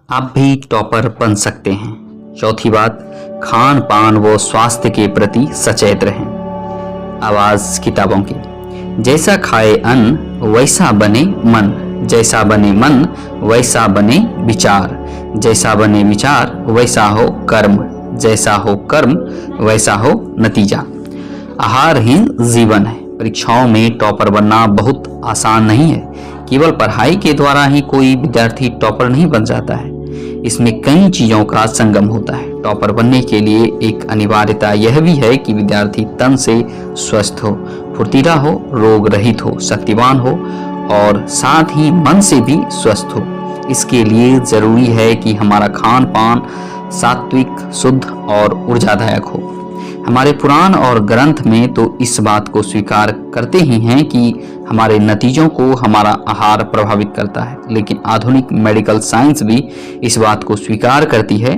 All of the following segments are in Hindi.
आप भी टॉपर बन सकते हैं। चौथी बात, खान पान व स्वास्थ्य के प्रति सचेत रहें। आवाज किताबों की। जैसा खाए अन्न वैसा बने मन, जैसा बने मन वैसा बने विचार, जैसा बने विचार वैसा हो कर्म, जैसा हो कर्म वैसा हो नतीजा। आहार ही जीवन है। परीक्षाओं में टॉपर बनना बहुत आसान नहीं है। केवल पढ़ाई के द्वारा ही कोई विद्यार्थी टॉपर नहीं बन जाता है। इसमें कई चीजों का संगम होता है। टॉपर बनने के लिए एक अनिवार्यता यह भी है कि विद्यार्थी तन से स्वस्थ हो, फुर्तीला हो, रोग रहित हो, शक्तिवान हो और साथ ही मन से भी स्वस्थ हो। इसके लिए जरूरी है कि हमारा खान पान सात्विक, शुद्ध और ऊर्जादायक हो। हमारे पुराण और ग्रंथ में तो इस बात को स्वीकार करते ही हैं कि हमारे नतीजों को हमारा आहार प्रभावित करता है, लेकिन आधुनिक मेडिकल साइंस भी इस बात को स्वीकार करती है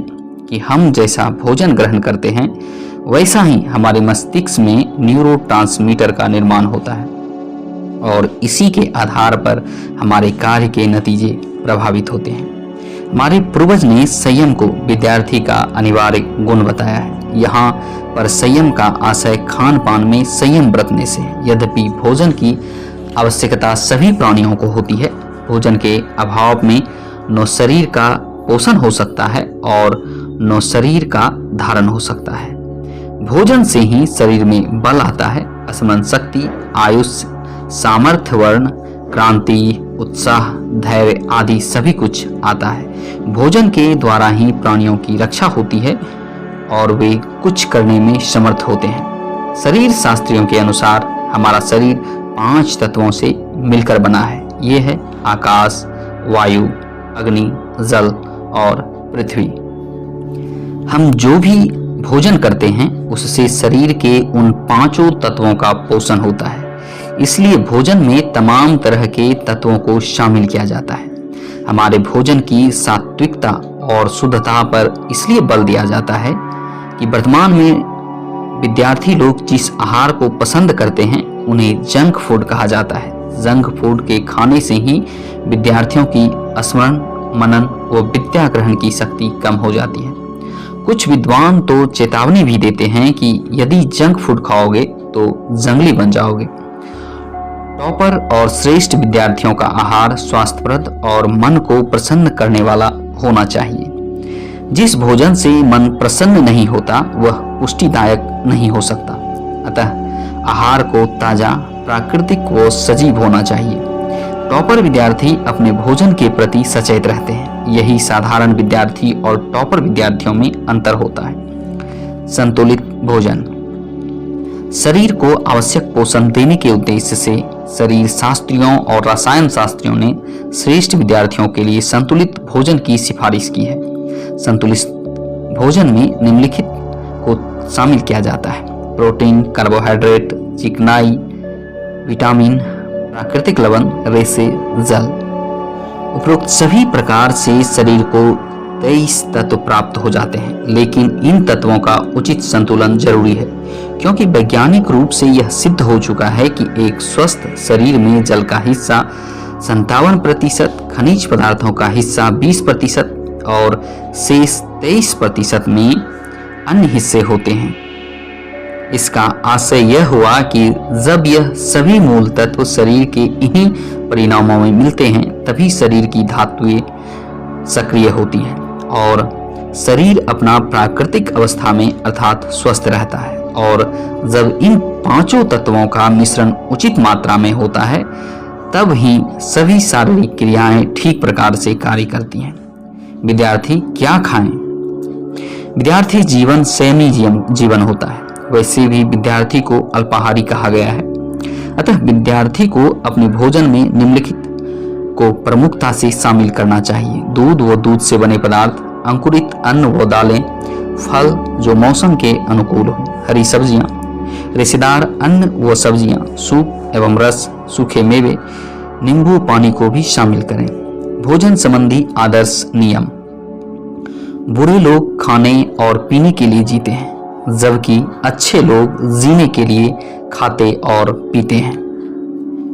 कि हम जैसा भोजन ग्रहण करते हैं वैसा ही हमारे मस्तिष्क में न्यूरोट्रांसमीटर का निर्माण होता है और इसी के आधार पर हमारे कार्य के नतीजे प्रभावित होते हैं। हमारे पूर्वज ने संयम को विद्यार्थी का अनिवार्य गुण बताया है। यहाँ पर संयम का आशय खान पान में संयम बरतने से। यद्यपि भोजन की आवश्यकता सभी प्राणियों को होती है, भोजन के अभाव में न शरीर का पोषण हो सकता है और न शरीर का धारण हो सकता है। भोजन से ही शरीर में बल आता है, स्मरण शक्ति, आयुष, सामर्थ्य, वर्ण, क्रांति, उत्साह, धैर्य आदि सभी कुछ आता है। भोजन के द्वारा ही प्राणियों की रक्षा होती है और वे कुछ करने में समर्थ होते हैं। शरीर शास्त्रियों के अनुसार हमारा शरीर 5 तत्वों से मिलकर बना है। ये है आकाश, वायु, अग्नि, जल और पृथ्वी। हम जो भी भोजन करते हैं उससे शरीर के उन 5 तत्वों का पोषण होता है। इसलिए भोजन में तमाम तरह के तत्वों को शामिल किया जाता है। हमारे भोजन की सात्विकता और शुद्धता पर इसलिए बल दिया जाता है कि वर्तमान में विद्यार्थी लोग जिस आहार को पसंद करते हैं उन्हें जंक फूड कहा जाता है। जंक फूड के खाने से ही विद्यार्थियों की स्मरण, मनन व विद्या ग्रहण की शक्ति कम हो जाती है। कुछ विद्वान तो चेतावनी भी देते हैं कि यदि जंक फूड खाओगे तो जंगली बन जाओगे। टॉपर और श्रेष्ठ विद्यार्थियों का आहार स्वास्थ्यप्रद और मन को प्रसन्न करने वाला होना चाहिए। जिस भोजन से मन प्रसन्न नहीं होता वह पुष्टिदायक नहीं हो सकता। अतः आहार को ताजा, प्राकृतिक व सजीव होना चाहिए। टॉपर विद्यार्थी अपने भोजन के प्रति सचेत रहते हैं। यही साधारण विद्यार्थी और टॉपर विद्यार्थियों में अंतर होता है। संतुलित भोजन। शरीर को आवश्यक पोषण देने के उद्देश्य से शरीर शास्त्रियों और रसायन शास्त्रियों ने श्रेष्ठ विद्यार्थियों के लिए संतुलित भोजन की सिफारिश की है। संतुलित भोजन में निम्नलिखित को शामिल किया जाता है: प्रोटीन, कार्बोहाइड्रेट, चिकनाई, विटामिन, प्राकृतिक लवण, रेशे, जल। उपरोक्त सभी प्रकार से शरीर को 23 तत्व प्राप्त हो जाते हैं, लेकिन इन तत्वों का उचित संतुलन जरूरी है, क्योंकि वैज्ञानिक रूप से यह सिद्ध हो चुका है कि एक स्वस्थ शरीर में जल का हिस्सा 57%, खनिज पदार्थों का हिस्सा 20% और शेष 23% में अन्य हिस्से होते हैं। इसका आशय यह हुआ कि जब यह सभी मूल तत्व शरीर के इन्हीं परिणामों में मिलते हैं तभी शरीर की धातुएं सक्रिय होती हैं और शरीर अपना प्राकृतिक अवस्था में अर्थात स्वस्थ रहता है। और जब इन 5 तत्वों का मिश्रण उचित मात्रा में होता है तब ही सभी शारीरिक क्रियाएं ठीक प्रकार से कार्य करती हैं। विद्यार्थी क्या खाएं? विद्यार्थी जीवन संयमी जीवन होता है, वैसे भी विद्यार्थी को अल्पाहारी कहा गया है। अतः विद्यार्थी को अपने भोजन में निम्नलिखित को प्रमुखता से शामिल करना चाहिए: दूध व दूध से बने पदार्थ, अंकुरित अन्न व दालें, फल जो मौसम के अनुकूल हो, हरी सब्जियां, रेशेदार अन्न व सब्जियां, सूप एवं रस, सूखे मेवे, नींबू पानी को भी शामिल करें। भोजन संबंधी आदर्श नियम। बुरे लोग खाने और पीने के लिए जीते हैं, जबकि अच्छे लोग जीने के लिए खाते और पीते हैं।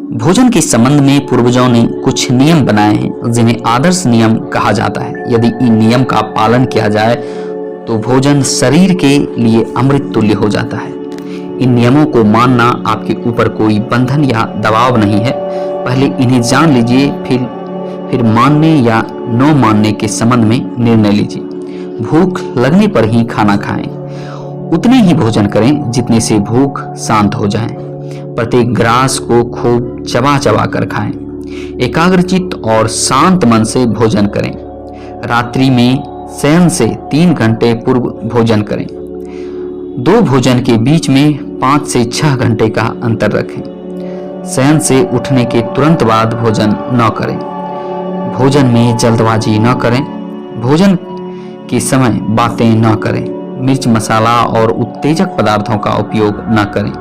भोजन के संबंध में पूर्वजों ने कुछ नियम बनाए हैं जिन्हें आदर्श नियम कहा जाता है। यदि इन नियम का पालन किया जाए तो भोजन शरीर के लिए अमृत तुल्य हो जाता है। इन नियमों को मानना आपके ऊपर कोई बंधन या दबाव नहीं है। पहले इन्हें जान लीजिए, फिर मानने या न मानने के संबंध में निर्णय लीजिए। भूख लगने पर ही खाना खाएं। उतने ही भोजन करें जितने से भूख शांत हो जाए। प्रत्येक ग्रास को खूब चबा चबा कर खाएं। एकाग्रचित्त और शांत मन से भोजन करें। रात्रि में शयन से 3 घंटे पूर्व भोजन करें। 2 भोजन के बीच में 5 से 6 घंटे का अंतर रखें। शयन से उठने के तुरंत बाद भोजन न करें। भोजन में जल्दबाजी न करें। भोजन के समय बातें न करें। मिर्च, मसाला और उत्तेजक पदार्थों का उपयोग न करें।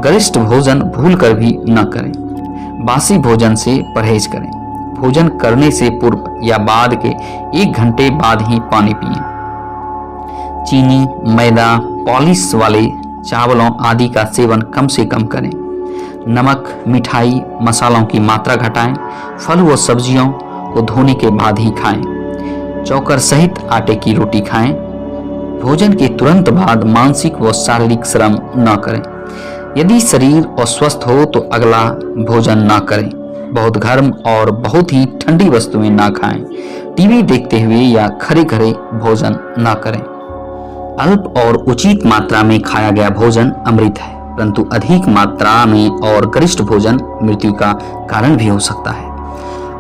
गरिष्ठ भोजन भूलकर भी न करें। बासी भोजन से परहेज करें। भोजन करने से पूर्व या बाद के 1 घंटे बाद ही पानी पिएं। चीनी, मैदा, पॉलिश वाले चावलों आदि का सेवन कम से कम करें। नमक, मिठाई, मसालों की मात्रा घटाएं। फल व सब्जियों को धोने के बाद ही खाएं। चोकर सहित आटे की रोटी खाएं। भोजन के तुरंत बाद मानसिक व शारीरिक श्रम न करें। यदि शरीर अस्वस्थ हो तो अगला भोजन न करें। बहुत गर्म और बहुत ही ठंडी वस्तुएं न खाएं। टीवी देखते हुए या खड़े खड़े भोजन न करें। अल्प और उचित मात्रा में खाया गया भोजन अमृत है, परंतु अधिक मात्रा में और गरिष्ठ भोजन मृत्यु का कारण भी हो सकता है।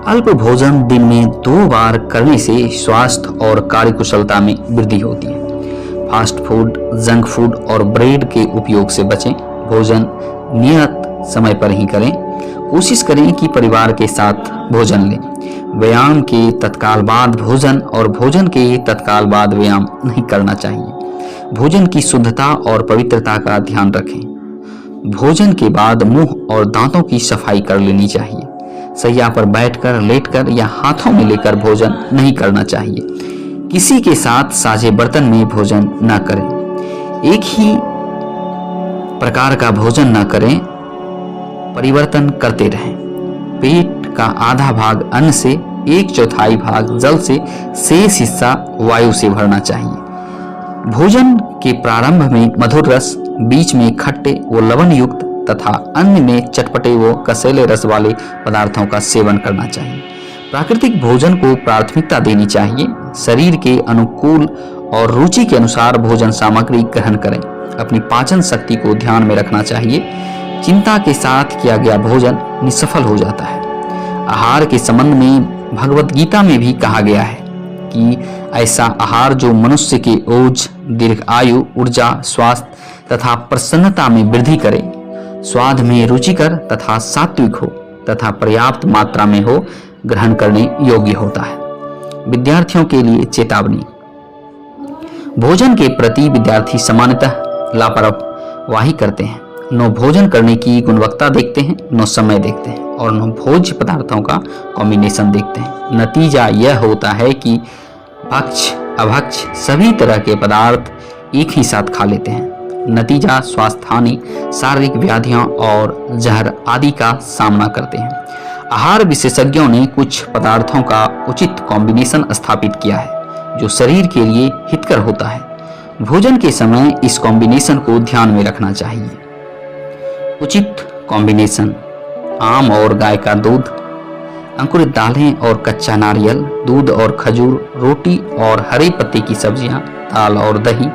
अल्प भोजन दिन में 2 बार करने से स्वास्थ्य और कार्यकुशलता में वृद्धि होती है। फास्ट फूड, जंक फूड और ब्रेड के उपयोग से बचें। भोजन नियत समय पर ही करें। कोशिश करें कि परिवार के साथ भोजन लें। व्यायाम के तत्काल बाद भोजन और भोजन के तत्काल बाद व्यायाम नहीं करना चाहिए। भोजन की शुद्धता और पवित्रता का ध्यान रखें। भोजन के बाद मुंह और दांतों की सफाई कर लेनी चाहिए। सैया पर बैठकर, लेटकर या हाथों में लेकर भोजन नहीं करना चाहिए। किसी के साथ साझे बर्तन में भोजन न करें। एक ही प्रकार का भोजन न करें, परिवर्तन करते रहें। पेट का आधा भाग अन्न से, 1/4 भाग जल से, शेष हिस्सा वायु से भरना चाहिए। भोजन के प्रारंभ में मधुर रस, बीच में खट्टे व लवण युक्त तथा अंत में चटपटे व कसेले रस वाले पदार्थों का सेवन करना चाहिए। प्राकृतिक भोजन को प्राथमिकता देनी चाहिए। शरीर के अनुकूल और रुचि के अनुसार भोजन सामग्री ग्रहण करें। अपनी पाचन शक्ति को ध्यान में रखना चाहिए। चिंता के साथ किया गया भोजन निष्फल हो जाता है। आहार के संबंध में भगवत गीता में भी कहा गया है कि ऐसा आहार जो मनुष्य के ओज, दीर्घ आयु, ऊर्जा, स्वास्थ्य तथा प्रसन्नता में वृद्धि करे, स्वाद में रुचिकर तथा सात्विक हो तथा पर्याप्त मात्रा में हो, ग्रहण करने योग्य होता है। विद्यार्थियों के लिए चेतावनी। भोजन के प्रति विद्यार्थी सामान्यतः लापरवाही करते हैं। न भोजन करने की गुणवत्ता देखते हैं, न समय देखते हैं और न भोज्य पदार्थों का कॉम्बिनेशन देखते हैं। नतीजा यह होता है कि भक्ष अभक्ष सभी तरह के पदार्थ एक ही साथ खा लेते हैं। नतीजा स्वास्थ्य हानि, शारीरिक व्याधियों और जहर आदि का सामना करते हैं। आहार विशेषज्ञों ने कुछ पदार्थों का उचित कॉम्बिनेशन स्थापित किया है जो शरीर के लिए हितकर होता है। भोजन के समय इस कॉम्बिनेशन को ध्यान में रखना चाहिए। उचित कॉम्बिनेशन: आम और गाय का दूध, अंकुरित दालें और कच्चा नारियल, दूध और खजूर, रोटी और हरे पत्ते की सब्जियां, दाल और दही,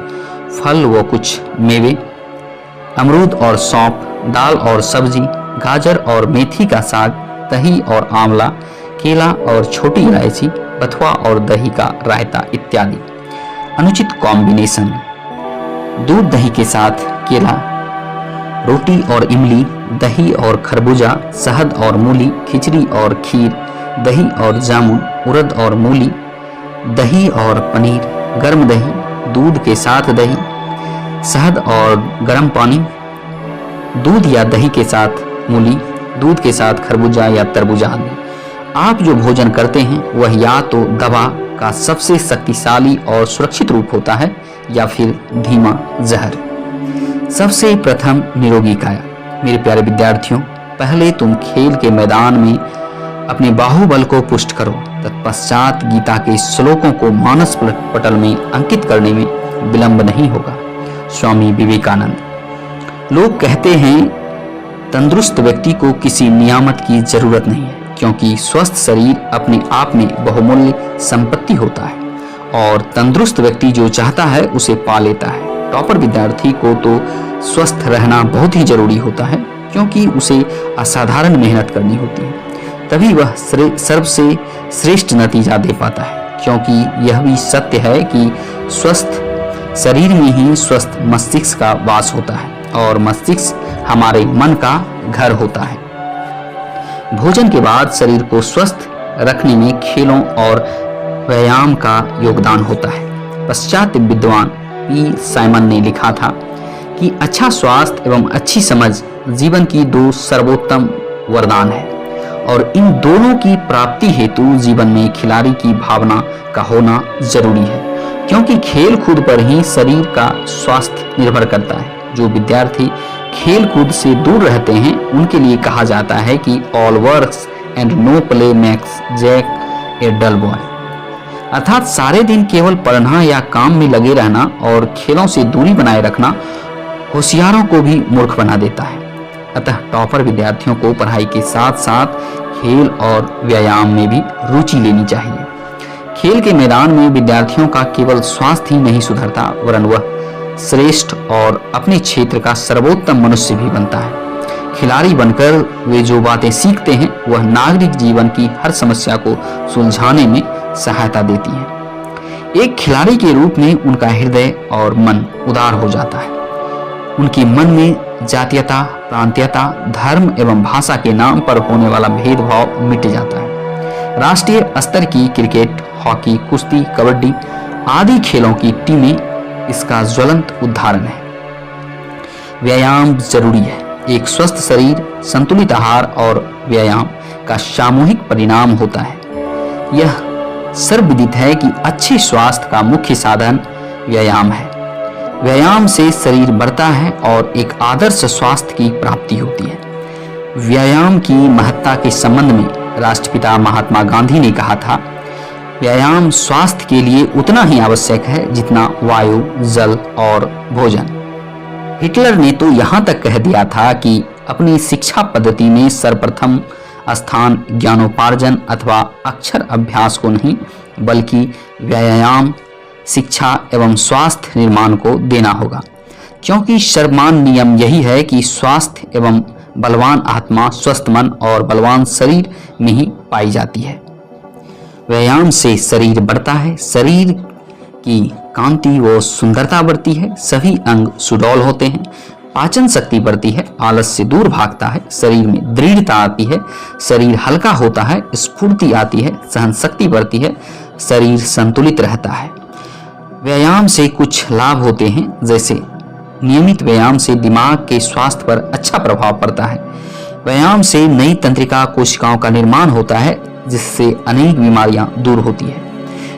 फल व कुछ मेवे, अमरूद और सौंफ, दाल और सब्जी, गाजर और मेथी का साग, दही और आंवला, केला और छोटी इलायची, बथुआ और दही का रायता इत्यादि। अनुचित कॉम्बिनेशन: दूध दही के साथ केला, रोटी और इमली, दही और खरबूजा, शहद और मूली, खिचड़ी और खीर, दही और जामुन, उड़द और मूली, दही और पनीर, गर्म दही, दूध के साथ दही, शहद और गर्म पानी, दूध या दही के साथ मूली, दूध के साथ खरबूजा या तरबूजा आदि। आप जो भोजन करते हैं वह या तो दवा का सबसे शक्तिशाली और सुरक्षित रूप होता है या फिर धीमा जहर। सबसे प्रथम निरोगी काया। मेरे प्यारे विद्यार्थियों, पहले तुम खेल के मैदान में अपने बाहुबल को पुष्ट करो, तत्पश्चात गीता के श्लोकों को मानस पटल में अंकित करने में विलंब नहीं होगा। स्वामी विवेकानंद। लोग कहते हैं तंदुरुस्त व्यक्ति को किसी नियामत की जरूरत नहीं है, क्योंकि स्वस्थ शरीर अपने आप में बहुमूल्य संपत्ति होता है और तंदुरुस्त व्यक्ति जो चाहता है उसे पा लेता है। टॉपर विद्यार्थी को तो स्वस्थ रहना बहुत ही जरूरी होता है, क्योंकि उसे असाधारण मेहनत करनी होती है, तभी वह सबसे श्रेष्ठ नतीजा दे पाता है। क्योंकि यह भी सत्य है कि स्वस्थ शरीर में ही स्वस्थ मस्तिष्क का वास होता है और मस्तिष्क हमारे मन का घर होता है। भोजन के बाद शरीर को स्वस्थ रखने में खेलों और व्यायाम का योगदान होता है। पाश्चात्य विद्वान पी साइमन ने लिखा था कि अच्छा स्वास्थ्य एवं अच्छी समझ जीवन की दो सर्वोत्तम वरदान है और इन दोनों की प्राप्ति हेतु जीवन में खिलाड़ी की भावना का होना जरूरी है, क्योंकि खेल कूद पर ही शरीर का स्वास्थ्य निर्भर करता है। जो विद्यार्थी खेल कूद से दूर रहते हैं उनके लिए कहा जाता है कि all works and no play makes Jack a dull boy, अर्थात सारे दिन केवल पढ़ना या काम में लगे रहना और खेलों से दूरी बनाए रखना होशियारों को भी मूर्ख बना देता है। अतः टॉपर विद्यार्थियों को पढ़ाई के साथ साथ खेल और व्यायाम में भी रुचि लेनी चाहिए। खेल के मैदान में विद्यार्थियों का केवल स्वास्थ्य ही नहीं सुधरता, वरन वह श्रेष्ठ और अपने क्षेत्र का सर्वोत्तम मनुष्य भी बनता है। खिलाड़ी बनकर वे जो बातें सीखते हैं वह नागरिक जीवन की हर समस्या को सुलझाने में सहायता देती हैं। एक खिलाड़ी के रूप में उनका हृदय और मन उदार हो जाता है। उनके मन में जातीयता, प्रांतीयता, धर्म एवं भाषा के नाम पर होने वाला भेदभाव मिट जाता है। राष्ट्रीय स्तर की क्रिकेट, हॉकी, कुश्ती, कबड्डी आदि खेलों की टीमें इसका ज्वलंत उदाहरण है। व्यायाम जरूरी है। एक स्वस्थ शरीर, संतुलित आहार और व्यायाम का सामूहिक परिणाम होता है। यह सर्वविदित है कि अच्छे स्वास्थ्य का मुख्य साधन व्यायाम है। व्यायाम से शरीर बढ़ता है और एक आदर्श स्वास्थ्य की प्राप्ति होती है। व्यायाम की महत्ता के संबंध में राष्ट्रपिता महात्मा गांधी ने कहा था, व्यायाम स्वास्थ्य के लिए उतना ही आवश्यक है जितना वायु, जल और भोजन। हिटलर ने तो यहाँ तक कह दिया था कि अपनी शिक्षा पद्धति में सर्वप्रथम स्थान ज्ञानोपार्जन अथवा अक्षर अभ्यास को नहीं, बल्कि व्यायाम, शिक्षा एवं स्वास्थ्य निर्माण को देना होगा, क्योंकि सर्वमान्य नियम यही है कि स्वास्थ्य एवं बलवान आत्मा स्वस्थ मन और बलवान शरीर में ही पाई जाती है। व्यायाम से शरीर बढ़ता है, शरीर की कांति व सुंदरता बढ़ती है, सभी अंग सुडौल होते हैं, पाचन शक्ति बढ़ती है, आलस से दूर भागता है, शरीर में दृढ़ता आती है, शरीर हल्का होता है, स्फूर्ति आती है, सहन शक्ति बढ़ती है, शरीर संतुलित रहता है। व्यायाम से कुछ लाभ होते हैं, जैसे नियमित व्यायाम से दिमाग के स्वास्थ्य पर अच्छा प्रभाव पड़ता है। व्यायाम से नई तंत्रिका कोशिकाओं का निर्माण होता है, जिससे अनेक बीमारियां दूर होती है।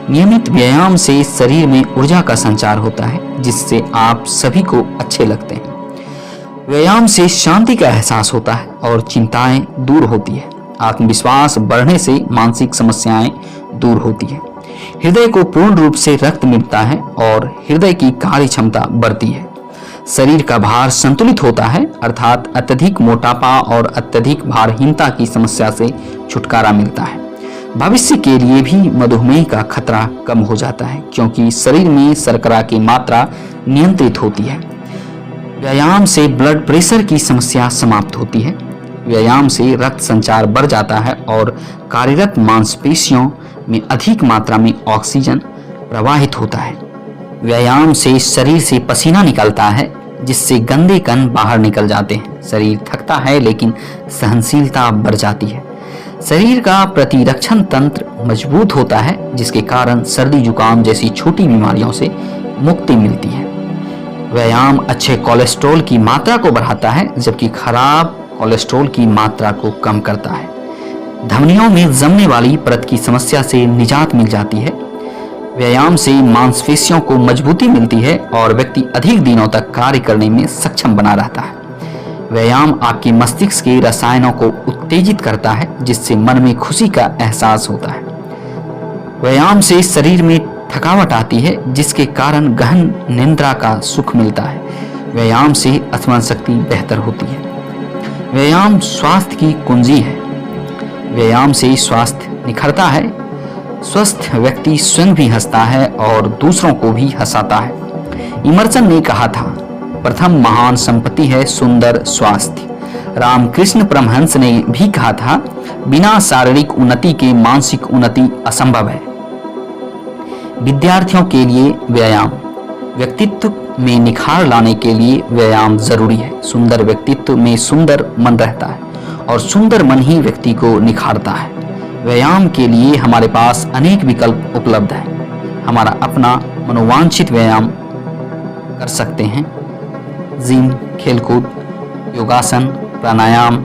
नियमित व्यायाम से शरीर में ऊर्जा का संचार होता है, जिससे आप सभी को अच्छे लगते हैं। व्यायाम से शांति का एहसास होता है और चिंताएं दूर होती है। आत्मविश्वास बढ़ने से मानसिक समस्याएं दूर होती है। हृदय को पूर्ण रूप से रक्त मिलता है और हृदय की कार्य क्षमता बढ़ती है। शरीर का भार संतुलित होता है, अर्थात अत्यधिक मोटापा और अत्यधिक भारहीनता की समस्या से छुटकारा मिलता है। भविष्य के लिए भी मधुमेह का खतरा कम हो जाता है, क्योंकि शरीर में शर्करा की मात्रा नियंत्रित होती है। व्यायाम से ब्लड प्रेशर की समस्या समाप्त होती है। व्यायाम से रक्त संचार बढ़ जाता है और कार्यरत मांसपेशियों में अधिक मात्रा में ऑक्सीजन प्रवाहित होता है। व्यायाम से शरीर से पसीना निकलता है, जिससे गंदे कण बाहर निकल जाते हैं। शरीर थकता है लेकिन सहनशीलता बढ़ जाती है। शरीर का प्रतिरक्षण तंत्र मजबूत होता है, जिसके कारण सर्दी जुकाम जैसी छोटी बीमारियों से मुक्ति मिलती है। व्यायाम अच्छे कोलेस्ट्रॉल की मात्रा को बढ़ाता है, जबकि खराब कोलेस्ट्रॉल की मात्रा को कम करता है। धमनियों में जमने वाली परत की समस्या से निजात मिल जाती है। व्यायाम से मांसपेशियों को मजबूती मिलती है और व्यक्ति अधिक दिनों तक कार्य करने में सक्षम बना रहता है। व्यायाम आपके मस्तिष्क के रसायनों को उत्तेजित करता है, जिससे मन में खुशी का एहसास होता है। व्यायाम से शरीर में थकावट आती है, जिसके कारण गहन निद्रा का सुख मिलता है। व्यायाम से स्मरण शक्ति बेहतर होती है। व्यायाम स्वास्थ्य की कुंजी है। व्यायाम से स्वास्थ्य निखरता है। स्वस्थ व्यक्ति स्वयं भी हंसता है और दूसरों को भी हंसाता है। इमर्सन ने कहा था, प्रथम महान संपत्ति है सुंदर स्वास्थ्य। रामकृष्ण परमहंस ने भी कहा था, बिना शारीरिक उन्नति के मानसिक उन्नति असंभव है। विद्यार्थियों के लिए व्यायाम, व्यक्तित्व में निखार लाने के लिए व्यायाम जरूरी है। सुंदर व्यक्तित्व में सुंदर मन रहता है और सुंदर मन ही व्यक्ति को निखारता है। व्यायाम के लिए हमारे पास अनेक विकल्प उपलब्ध हैं। हमारा अपना मनोवांछित व्यायाम कर सकते हैं। जिम, खेलकूद, योगासन, प्राणायाम।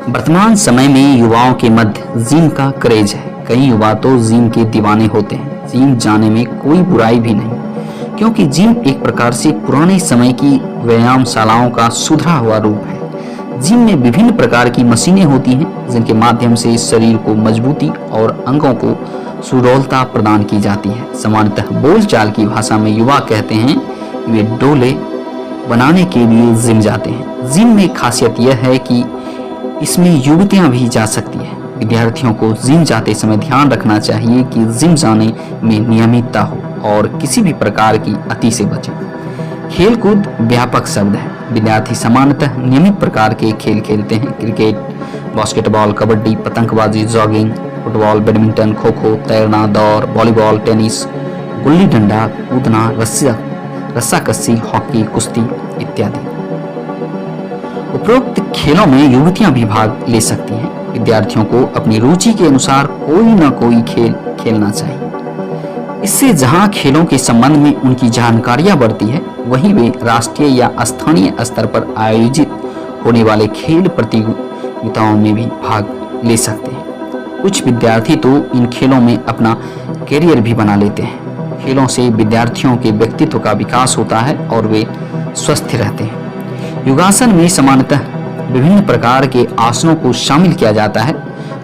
वर्तमान समय में युवाओं के मध्य जिम का क्रेज है। कई युवा तो जिम के दीवाने होते हैं। जिम जाने में कोई बुराई भी नहीं, क्योंकि जिम एक प्रकार से पुराने समय की व्यायामशालाओं का सुधरा हुआ रूप है। जिम में विभिन्न प्रकार की मशीनें होती हैं, जिनके माध्यम से शरीर को मजबूती और अंगों को सुडौलता प्रदान की जाती है। सामान्यतः बोलचाल की भाषा में युवा कहते हैं कि वे डोले बनाने के लिए जिम जाते हैं। जिम में खासियत यह है कि इसमें युवतियां भी जा सकती हैं। विद्यार्थियों को जिम जाते समय ध्यान रखना चाहिए कि जिम जाने में नियमितता हो और किसी भी प्रकार की अति से बचें। खेलकूद व्यापक शब्द है। विद्यार्थी सामान्यतः नियमित प्रकार के खेल खेलते हैं। क्रिकेट, बास्केटबॉल, कबड्डी, पतंगबाजी, jogging, football, badminton, kho kho, तैरना, दौड़, वॉलीबॉल, टेनिस, गुल्ली डंडा, कूदना, रस्साकसी, हॉकी, कुश्ती इत्यादि। उपरोक्त खेलों में युवतियां भी भाग ले सकती हैं। विद्यार्थियों को अपनी रुचि के अनुसार कोई न कोई खेल खेलना चाहिए। इससे जहां खेलों के संबंध में उनकी जानकारियां बढ़ती है, वहीं वे राष्ट्रीय या स्थानीय स्तर पर आयोजित होने वाले खेल प्रतियोगिताओं में भी भाग ले सकते हैं। कुछ विद्यार्थी तो इन खेलों में अपना करियर भी बना लेते हैं। खेलों से विद्यार्थियों के व्यक्तित्व का विकास होता है और वे स्वस्थ रहते हैं। योगासन में सामान्यतः विभिन्न प्रकार के आसनों को शामिल किया जाता है।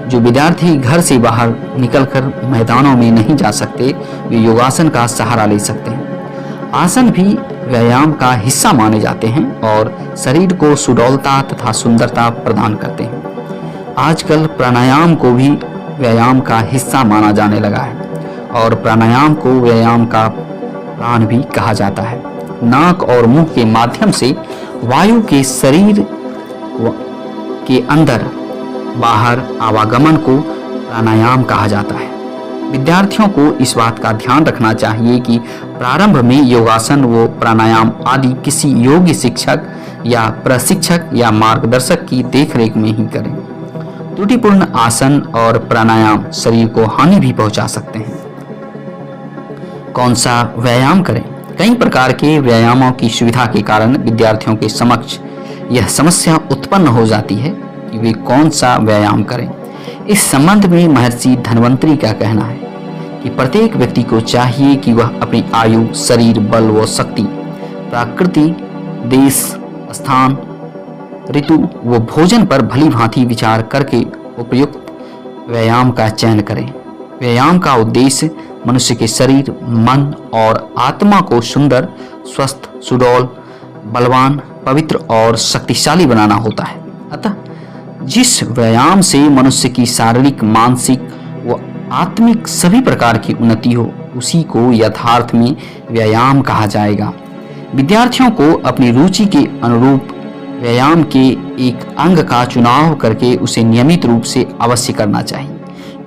जो विद्यार्थी घर से बाहर निकलकर मैदानों में नहीं जा सकते, वे योगासन का सहारा ले सकते हैं। आसन भी व्यायाम का हिस्सा माने जाते हैं और शरीर को सुडौलता तथा सुंदरता प्रदान करते हैं। आजकल प्राणायाम को भी व्यायाम का हिस्सा माना जाने लगा है और प्राणायाम को व्यायाम का प्राण भी कहा जाता है। नाक और मुंह के माध्यम से वायु के शरीर के अंदर बाहर आवागमन को प्राणायाम कहा जाता है। विद्यार्थियों को इस बात का ध्यान रखना चाहिए कि प्रारंभ में योगासन व प्राणायाम आदि किसी योग्य शिक्षक या प्रशिक्षक या मार्गदर्शक की देखरेख में ही करें। त्रुटिपूर्ण आसन और प्राणायाम शरीर को हानि भी पहुंचा सकते हैं। कौन सा व्यायाम करें? कई प्रकार के व्यायामों की सुविधा के कारण विद्यार्थियों के समक्ष यह समस्या उत्पन्न हो जाती है कि वे कौन सा व्यायाम करें। इस संबंध में महर्षि धन्वंतरी का कहना है कि प्रत्येक व्यक्ति को चाहिए कि वह अपनी आयु, शरीर बल व शक्ति, प्रकृति, देश, स्थान, ऋतु व भोजन पर भली भांति विचार करके उपयुक्त व्यायाम का चयन करें। व्यायाम का उद्देश्य मनुष्य के शरीर, मन और आत्मा को सुंदर, स्वस्थ, सुडौल, बलवान, पवित्र और शक्तिशाली बनाना होता है। अतः जिस व्यायाम से मनुष्य की शारीरिक, मानसिक व आत्मिक सभी प्रकार की उन्नति हो, उसी को यथार्थ में व्यायाम कहा जाएगा। विद्यार्थियों को अपनी रुचि के अनुरूप व्यायाम के एक अंग का चुनाव करके उसे नियमित रूप से अवश्य करना चाहिए,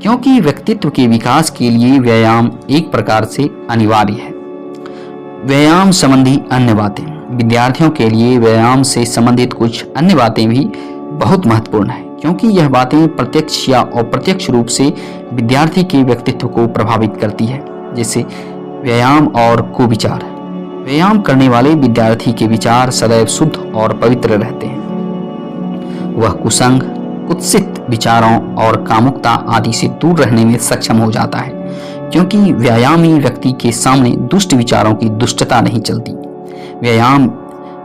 क्योंकि व्यक्तित्व के विकास के लिए व्यायाम एक प्रकार से अनिवार्य है। व्यायाम संबंधी अन्य बातें। विद्यार्थियों के लिए व्यायाम से संबंधित कुछ अन्य बातें भी बहुत महत्वपूर्ण है, क्योंकि यह बातें प्रत्यक्ष या अप्रत्यक्ष रूप से विद्यार्थी के व्यक्तित्व को प्रभावित करती है। जैसे व्यायाम और कुविचार। व्यायाम करने वाले विद्यार्थी के विचार सदैव शुद्ध और पवित्र रहते हैं। वह कुसंग, कुत्सित विचारों और कामुकता आदि से दूर रहने में सक्षम हो जाता है, क्योंकि व्यायामी व्यक्ति के सामने दुष्ट विचारों की दुष्टता नहीं चलती। व्यायाम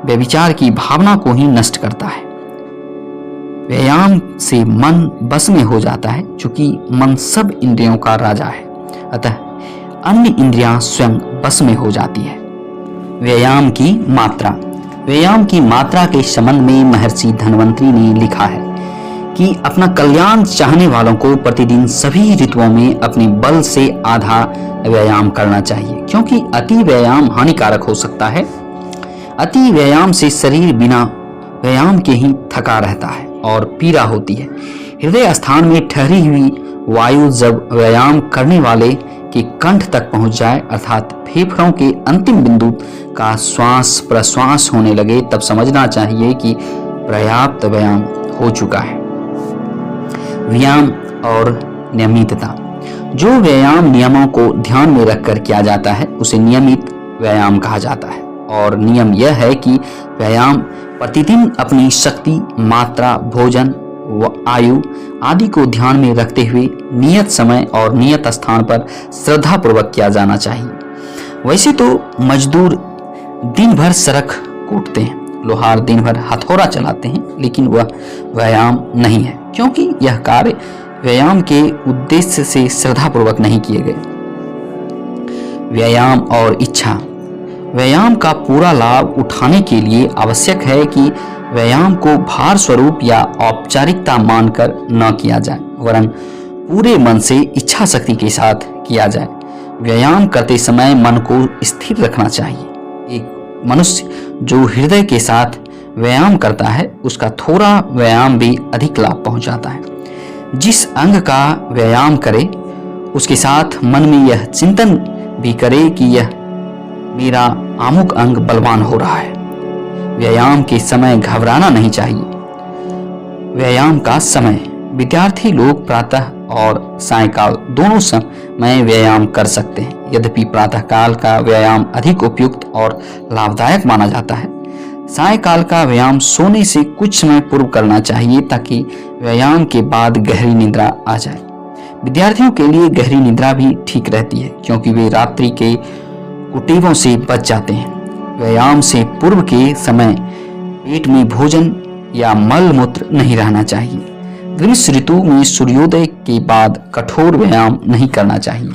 व्यभिचार की भावना को ही नष्ट करता है। व्यायाम से मन बस में हो जाता है, क्योंकि मन सब इंद्रियों का राजा है, अतः अन्य इंद्रियां स्वयं बस में हो जाती है। व्यायाम की मात्रा के संबंध में महर्षि धन्वंतरी ने लिखा है कि अपना कल्याण चाहने वालों को प्रतिदिन सभी ऋतुओं में अपने बल से आधा व्यायाम करना चाहिए, क्योंकि अति व्यायाम हानिकारक हो सकता है। अति व्यायाम से शरीर बिना व्यायाम के ही थका रहता है और पीड़ा होती है। हृदय स्थान में ठहरी हुई वायु जब व्यायाम करने वाले के कंठ तक पहुंच जाए, अर्थात फेफड़ों के अंतिम बिंदु का श्वास प्रश्वास होने लगे, तब समझना चाहिए कि पर्याप्त व्यायाम हो चुका है। व्यायाम और नियमितता। जो व्यायाम नियमों को ध्यान में रखकर किया जाता है उसे नियमित व्यायाम कहा जाता है, और नियम यह है कि व्यायाम प्रतिदिन अपनी शक्ति, मात्रा, भोजन व आयु आदि को ध्यान में रखते हुए नियत समय और नियत स्थान पर श्रद्धा पूर्वक किया जाना चाहिए। वैसे तो मजदूर दिन भर सड़क कूटते हैं, लोहार दिन भर हथौड़ा चलाते हैं, लेकिन वह व्यायाम नहीं है, क्योंकि यह कार्य व्यायाम के उद्देश्य से श्रद्धा पूर्वक नहीं किए गए। व्यायाम और इच्छा। व्यायाम का पूरा लाभ उठाने के लिए आवश्यक है कि व्यायाम को भार स्वरूप या औपचारिकता मानकर न किया जाए, वरन पूरे मन से इच्छा शक्ति के साथ किया जाए। व्यायाम करते समय मन को स्थिर रखना चाहिए। एक मनुष्य जो हृदय के साथ व्यायाम करता है उसका थोड़ा व्यायाम भी अधिक लाभ पहुंचाता है। जिस अंग का व्यायाम करे उसके साथ मन में यह चिंतन भी करे कि यह मेरा अमुक अंग बलवान हो रहा है। व्यायाम के समय घबराना नहीं चाहिए। व्यायाम का समय। विद्यार्थी लोग प्रातः और सायंकाल दोनों समय व्यायाम कर सकते हैं। यद्यपि प्रातःकाल का व्यायाम अधिक उपयुक्त और लाभदायक माना जाता है, सायंकाल का व्यायाम सोने से कुछ समय पूर्व करना चाहिए, ताकि व्यायाम के बाद गहरी निद्रा आ जाए। विद्यार्थियों के लिए गहरी निद्रा भी ठीक रहती है, क्योंकि वे रात्रि के कुटीवों से बच जाते हैं। व्यायाम से पूर्व के समय पेट में भोजन या मल मूत्र नहीं रहना चाहिए। ग्रीष्म ऋतु में सूर्योदय के बाद कठोर व्यायाम नहीं करना चाहिए।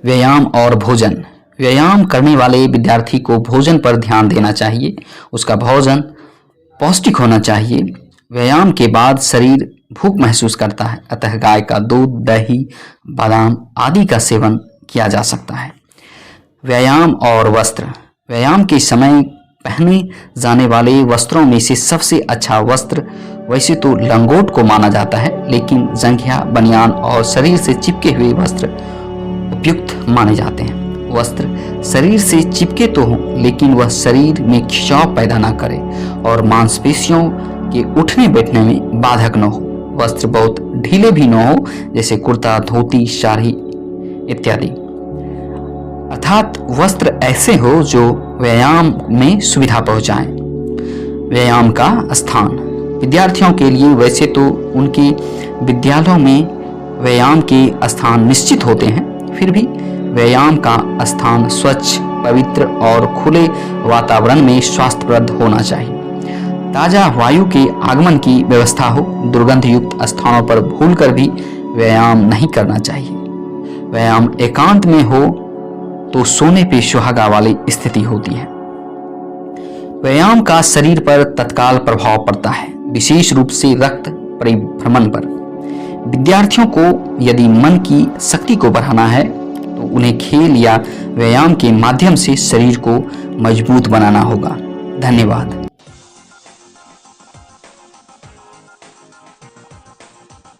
व्यायाम और भोजन। व्यायाम करने वाले विद्यार्थी को भोजन पर ध्यान देना चाहिए। उसका भोजन पौष्टिक होना चाहिए। व्यायाम के बाद शरीर भूख महसूस करता है, अतः गाय का दूध, दही, बादाम आदि का सेवन किया जा सकता है। व्यायाम और वस्त्र। व्यायाम के समय पहने जाने वाले वस्त्रों में से सबसे अच्छा वस्त्र वैसे तो लंगोट को माना जाता है, लेकिन जंघिया, बनियान और शरीर से चिपके हुए वस्त्र उपयुक्त माने जाते हैं। वस्त्र शरीर से चिपके तो हों, लेकिन वह शरीर में खिंचाव पैदा न करे और मांसपेशियों के उठने बैठने में बाधक न हो। वस्त्र बहुत ढीले भी न हो, जैसे कुर्ता, धोती, साड़ी इत्यादि। अर्थात वस्त्र ऐसे हो जो व्यायाम में सुविधा पहुंचाएं। व्यायाम का स्थान। विद्यार्थियों के लिए वैसे तो उनके विद्यालयों में व्यायाम के स्थान निश्चित होते हैं, फिर भी व्यायाम का स्थान स्वच्छ, पवित्र और खुले वातावरण में स्वास्थ्यप्रद होना चाहिए। ताजा वायु के आगमन की व्यवस्था हो। दुर्गंध युक्त स्थानों पर भूलकर भी व्यायाम नहीं करना चाहिए। व्यायाम एकांत में हो तो सोने पे सुहागा वाली स्थिति होती है। व्यायाम का शरीर पर तत्काल प्रभाव पड़ता है, विशेष रूप से रक्त परिभ्रमण पर। विद्यार्थियों को यदि मन की शक्ति को बढ़ाना है तो उन्हें खेल या व्यायाम के माध्यम से शरीर को मजबूत बनाना होगा। धन्यवाद।